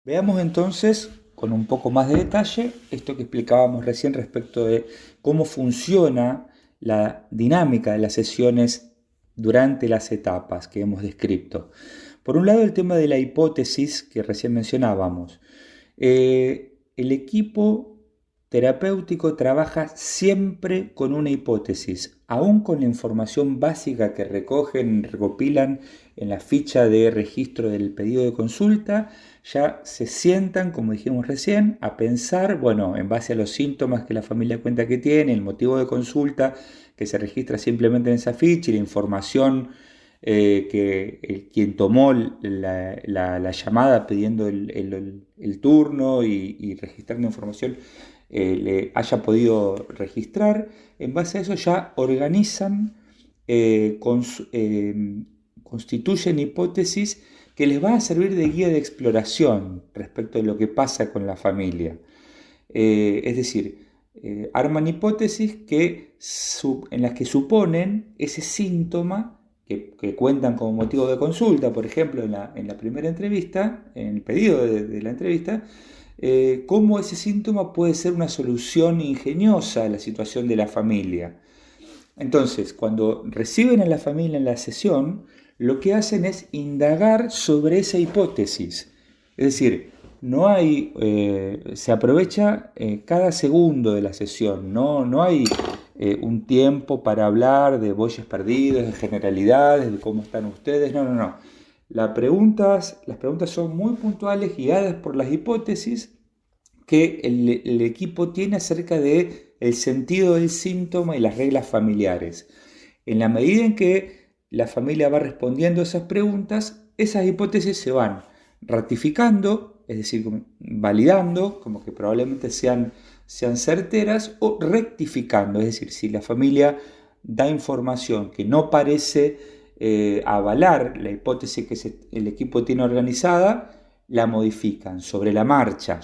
Veamos entonces con un poco más de detalle esto que explicábamos recién respecto de cómo funciona la dinámica de las sesiones durante las etapas que hemos descrito. Por un lado, el tema de la hipótesis que recién mencionábamos. El equipo terapéutico trabaja siempre con una hipótesis, aún con la información básica que recopilan en la ficha de registro del pedido de consulta. Ya se sientan, como dijimos recién, a pensar, bueno, en base a los síntomas que la familia cuenta que tiene, el motivo de consulta que se registra simplemente en esa ficha y la información que quien tomó la llamada pidiendo el turno y registrando información le haya podido registrar. En base a eso ya organizan, constituyen hipótesis que les va a servir de guía de exploración respecto de lo que pasa con la familia. Es decir, arman hipótesis en las que suponen ese síntoma que cuentan como motivo de consulta, por ejemplo, en la primera entrevista, en el pedido de la entrevista, cómo ese síntoma puede ser una solución ingeniosa a la situación de la familia. Entonces, cuando reciben a la familia en la sesión, lo que hacen es indagar sobre esa hipótesis. Es decir, no hay, se aprovecha cada segundo de la sesión, no hay un tiempo para hablar de bueyes perdidos, de generalidades, de cómo están ustedes, no. Las preguntas son muy puntuales, guiadas por las hipótesis que el equipo tiene acerca de el sentido del síntoma y las reglas familiares. En la medida en que la familia va respondiendo a esas preguntas, esas hipótesis se van ratificando, es decir, validando, como que probablemente sean certeras, o rectificando, es decir, si la familia da información que no parece avalar la hipótesis que el equipo tiene organizada, la modifican sobre la marcha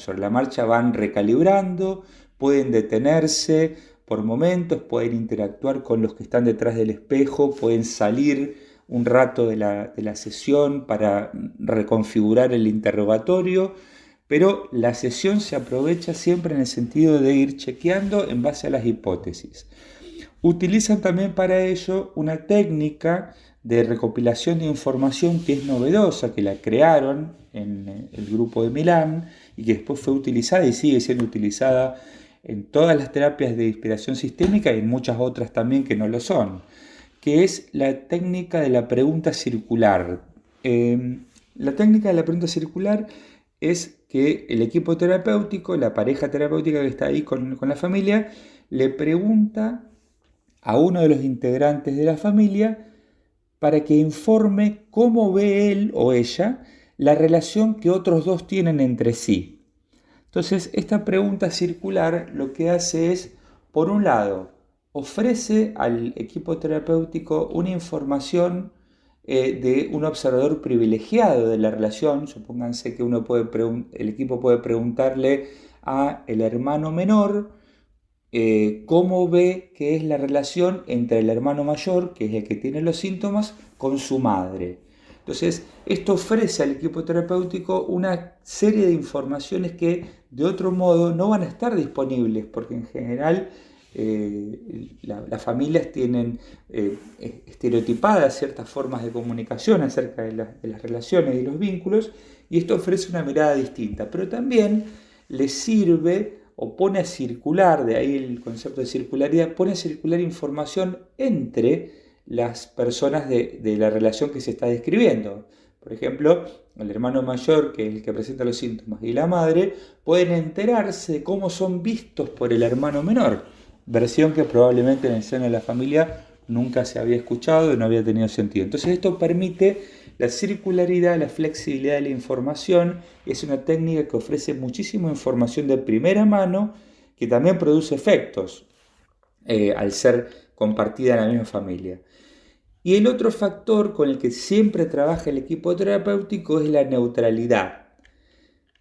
van recalibrando, pueden detenerse por momentos, pueden interactuar con los que están detrás del espejo, pueden salir un rato de la sesión para reconfigurar el interrogatorio, pero la sesión se aprovecha siempre en el sentido de ir chequeando en base a las hipótesis. Utilizan también para ello una técnica de recopilación de información que es novedosa, que la crearon en el grupo de Milán y que después fue utilizada y sigue siendo utilizada en todas las terapias de inspiración sistémica y en muchas otras también que no lo son, que es la técnica de la pregunta circular. La técnica de la pregunta circular es que el equipo terapéutico, la pareja terapéutica que está ahí con la familia, le pregunta a uno de los integrantes de la familia para que informe cómo ve él o ella la relación que otros dos tienen entre sí. Entonces, esta pregunta circular lo que hace es, por un lado, ofrece al equipo terapéutico una información de un observador privilegiado de la relación. Supónganse que el equipo puede preguntarle a el hermano menor cómo ve que es la relación entre el hermano mayor, que es el que tiene los síntomas, con su madre. Entonces, esto ofrece al equipo terapéutico una serie de informaciones que de otro modo no van a estar disponibles, porque en general las familias tienen estereotipadas ciertas formas de comunicación acerca de las relaciones y los vínculos, y esto ofrece una mirada distinta, pero también les sirve o pone a circular, de ahí el concepto de circularidad, pone a circular información entre las personas de la relación que se está describiendo. Por ejemplo, el hermano mayor, que es el que presenta los síntomas, y la madre pueden enterarse de cómo son vistos por el hermano menor, versión que probablemente en el seno de la familia nunca se había escuchado y no había tenido sentido. Entonces esto permite la circularidad, la flexibilidad de la información. Es una técnica que ofrece muchísima información de primera mano, que también produce efectos al ser compartida en la misma familia. Y el otro factor con el que siempre trabaja el equipo terapéutico es la neutralidad.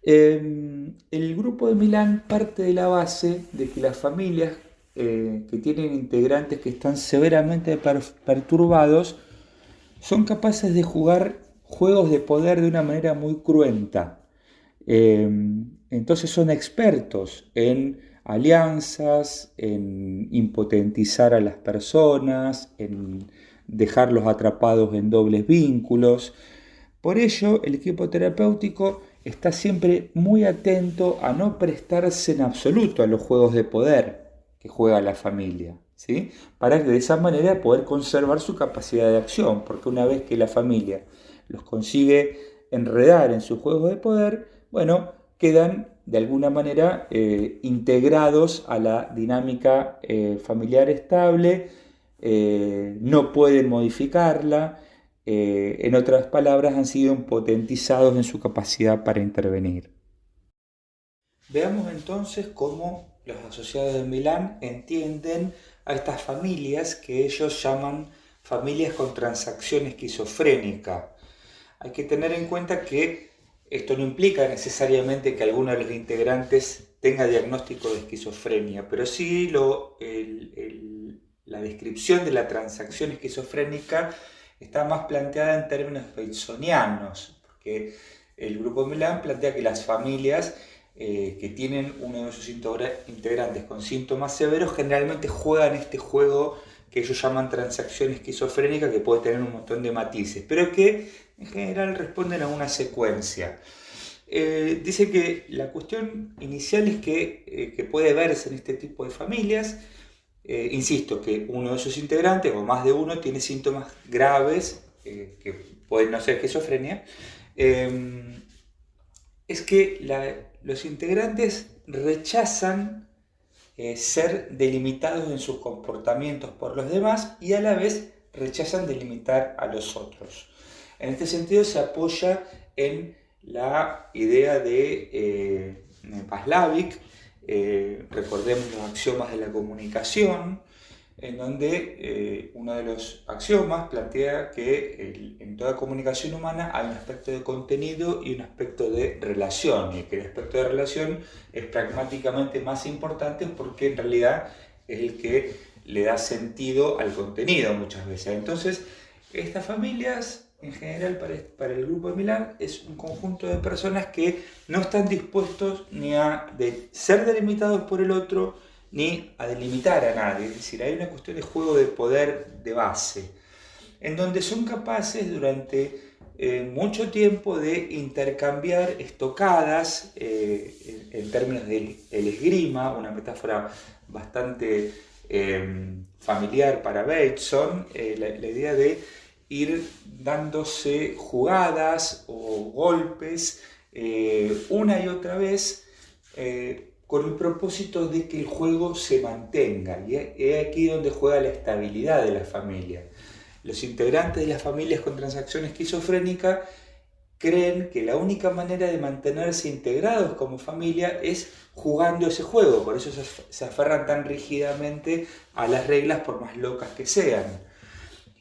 El grupo de Milán parte de la base de que las familias que tienen integrantes que están severamente perturbados son capaces de jugar juegos de poder de una manera muy cruenta. Entonces son expertos en alianzas, en impotentizar a las personas, en dejarlos atrapados en dobles vínculos. Por ello, el equipo terapéutico está siempre muy atento a no prestarse en absoluto a los juegos de poder que juega la familia, ¿sí? Para que de esa manera poder conservar su capacidad de acción, porque una vez que la familia los consigue enredar en sus juegos de poder, bueno, quedan de alguna manera integrados a la dinámica familiar estable, no pueden modificarla, en otras palabras, han sido potentizados en su capacidad para intervenir. Veamos entonces cómo los asociados de Milán entienden a estas familias que ellos llaman familias con transacción esquizofrénica. Hay que tener en cuenta que esto no implica necesariamente que alguno de los integrantes tenga diagnóstico de esquizofrenia, pero sí la descripción de la transacción esquizofrénica está más planteada en términos batersonianos, porque el grupo Milán plantea que las familias que tienen uno de sus integrantes con síntomas severos generalmente juegan este juego que ellos llaman transacción esquizofrénica, que puede tener un montón de matices, pero que en general responden a una secuencia. Dice que la cuestión inicial es que puede verse en este tipo de familias, insisto, que uno de sus integrantes o más de uno tiene síntomas graves, que pueden no ser esquizofrenia, es que los integrantes rechazan ser delimitados en sus comportamientos por los demás y a la vez rechazan delimitar a los otros. En este sentido se apoya en la idea de Paslavik, recordemos los axiomas de la comunicación, en donde uno de los axiomas plantea que en toda comunicación humana hay un aspecto de contenido y un aspecto de relación, y que el aspecto de relación es pragmáticamente más importante porque en realidad es el que le da sentido al contenido muchas veces. Entonces, estas familias en general para el grupo de Milán es un conjunto de personas que no están dispuestos ni a ser delimitados por el otro ni a delimitar a nadie, es decir, hay una cuestión de juego de poder de base, en donde son capaces durante mucho tiempo de intercambiar estocadas, en términos del esgrima, una metáfora bastante familiar para Bateson, la idea de ir dándose jugadas o golpes una y otra vez, con el propósito de que el juego se mantenga. Y es aquí donde juega la estabilidad de la familia. Los integrantes de las familias con transacción esquizofrénica creen que la única manera de mantenerse integrados como familia es jugando ese juego, por eso se aferran tan rígidamente a las reglas por más locas que sean.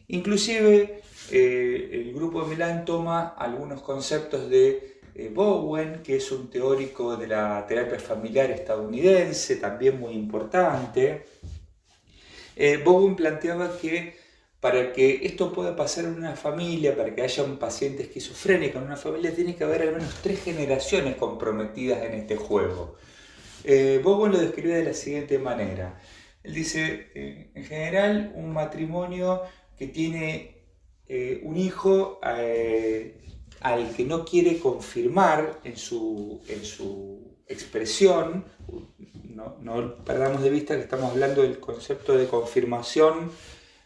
Inclusive el grupo de Milán toma algunos conceptos de Bowen, que es un teórico de la terapia familiar estadounidense, también muy importante. Bowen planteaba que para que esto pueda pasar en una familia, para que haya un paciente esquizofrénico en una familia, tiene que haber al menos 3 generaciones comprometidas en este juego. Bowen lo describe de la siguiente manera. Él dice, en general, un matrimonio que tiene un hijo al que no quiere confirmar en su expresión, no perdamos de vista que estamos hablando del concepto de confirmación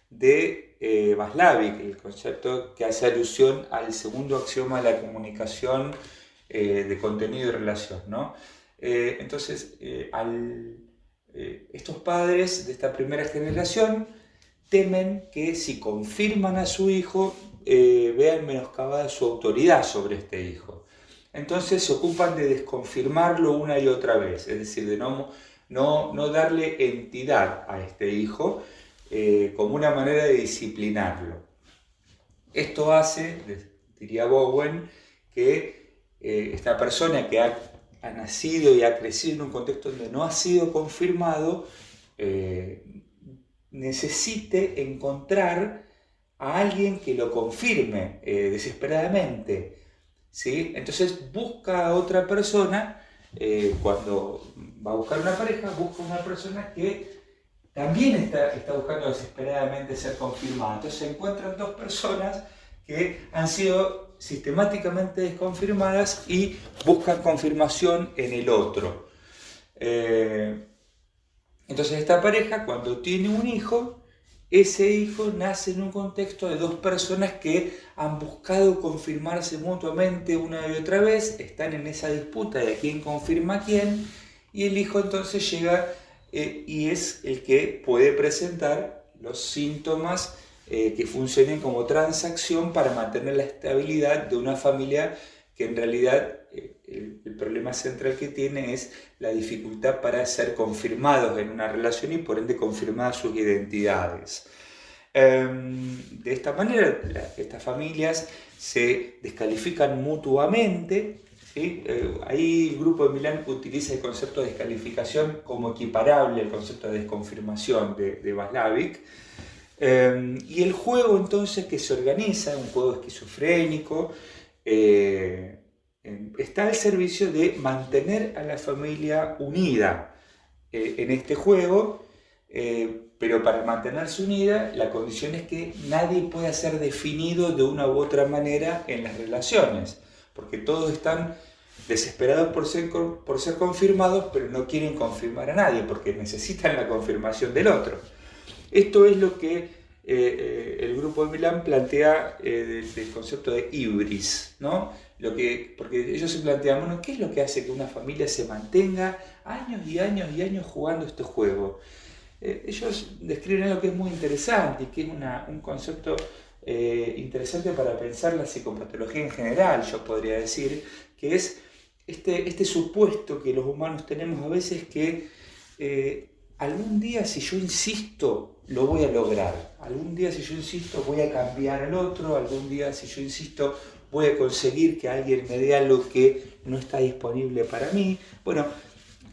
de Paslavik, el concepto que hace alusión al segundo axioma de la comunicación de contenido y relación, ¿no? Entonces, estos padres de esta primera generación temen que si confirman a su hijo, vean menoscabada su autoridad sobre este hijo. Entonces se ocupan de desconfirmarlo una y otra vez, es decir, de no darle entidad a este hijo como una manera de disciplinarlo. Esto hace, diría Bowen, que esta persona que ha nacido y ha crecido en un contexto donde no ha sido confirmado, necesite encontrar a alguien que lo confirme desesperadamente. ¿sí? Entonces busca a otra persona, cuando va a buscar una pareja, busca una persona que también está buscando desesperadamente ser confirmada. Entonces se encuentran dos personas que han sido sistemáticamente desconfirmadas y buscan confirmación en el otro. Entonces esta pareja, cuando tiene un hijo, ese hijo nace en un contexto de dos personas que han buscado confirmarse mutuamente una y otra vez, están en esa disputa de quién confirma a quién, y el hijo entonces llega y es el que puede presentar los síntomas que funcionen como transacción para mantener la estabilidad de una familia que en realidad el problema central que tiene es la dificultad para ser confirmados en una relación y por ende confirmadas sus identidades. De esta manera, estas familias se descalifican mutuamente, ¿sí? Ahí el grupo de Milán utiliza el concepto de descalificación como equiparable al concepto de desconfirmación de Václavic. Y el juego entonces que se organiza, un juego esquizofrénico, está al servicio de mantener a la familia unida en este juego, pero para mantenerse unida la condición es que nadie pueda ser definido de una u otra manera en las relaciones, porque todos están desesperados por ser confirmados, pero no quieren confirmar a nadie, porque necesitan la confirmación del otro. Esto es lo que el grupo de Milán plantea del concepto de hibris, ¿no? Porque ellos se plantean, bueno, ¿qué es lo que hace que una familia se mantenga años y años y años jugando este juego? Ellos describen algo que es muy interesante y que es un concepto interesante para pensar la psicopatología en general, yo podría decir, que es este supuesto que los humanos tenemos a veces que algún día si yo insisto lo voy a lograr, algún día si yo insisto voy a cambiar al otro, algún día si yo insisto voy a conseguir que alguien me dé algo que no está disponible para mí. Bueno,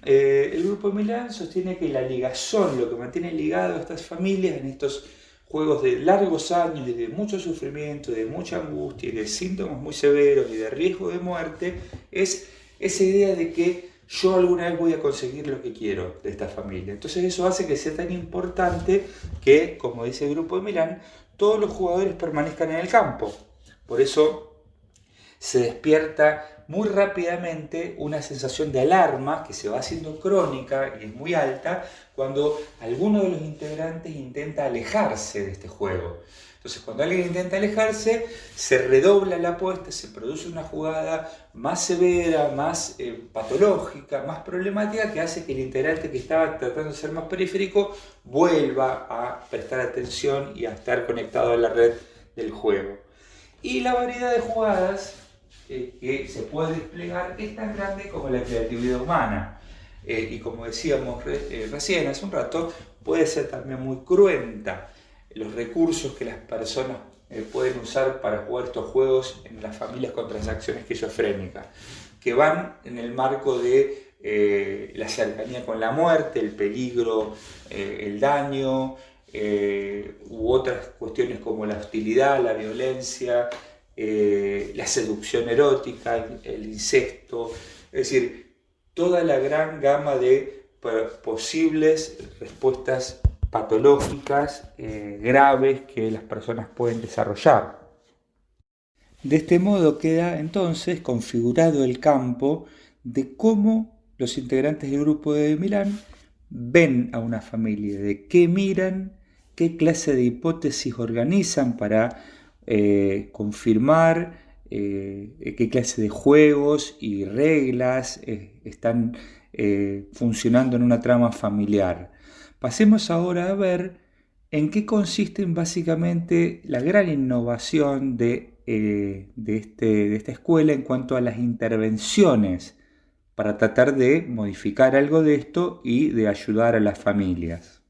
el grupo de Milán sostiene que la ligazón, lo que mantiene ligado a estas familias en estos juegos de largos años y de mucho sufrimiento, de mucha angustia y de síntomas muy severos y de riesgo de muerte, es esa idea de que yo alguna vez voy a conseguir lo que quiero de esta familia. Entonces eso hace que sea tan importante que, como dice el grupo de Milán, todos los jugadores permanezcan en el campo. Por eso se despierta muy rápidamente una sensación de alarma que se va haciendo crónica y es muy alta cuando alguno de los integrantes intenta alejarse de este juego. Entonces, cuando alguien intenta alejarse, se redobla la apuesta, se produce una jugada más severa, más patológica, más problemática, que hace que el integrante que estaba tratando de ser más periférico vuelva a prestar atención y a estar conectado a la red del juego. Y la variedad de jugadas que se puede desplegar es tan grande como la creatividad humana. Y como decíamos recién hace un rato, puede ser también muy cruenta los recursos que las personas pueden usar para jugar estos juegos en las familias con transacciones esquizofrénicas, que van en el marco de la cercanía con la muerte, el peligro, el daño, u otras cuestiones como la hostilidad, la violencia, la seducción erótica, el incesto, es decir, toda la gran gama de posibles respuestas patológicas graves que las personas pueden desarrollar. De este modo queda entonces configurado el campo de cómo los integrantes del grupo de Milán ven a una familia, de qué miran, qué clase de hipótesis organizan para confirmar, qué clase de juegos y reglas están funcionando en una trama familiar. Pasemos ahora a ver en qué consiste básicamente la gran innovación de esta escuela en cuanto a las intervenciones para tratar de modificar algo de esto y de ayudar a las familias.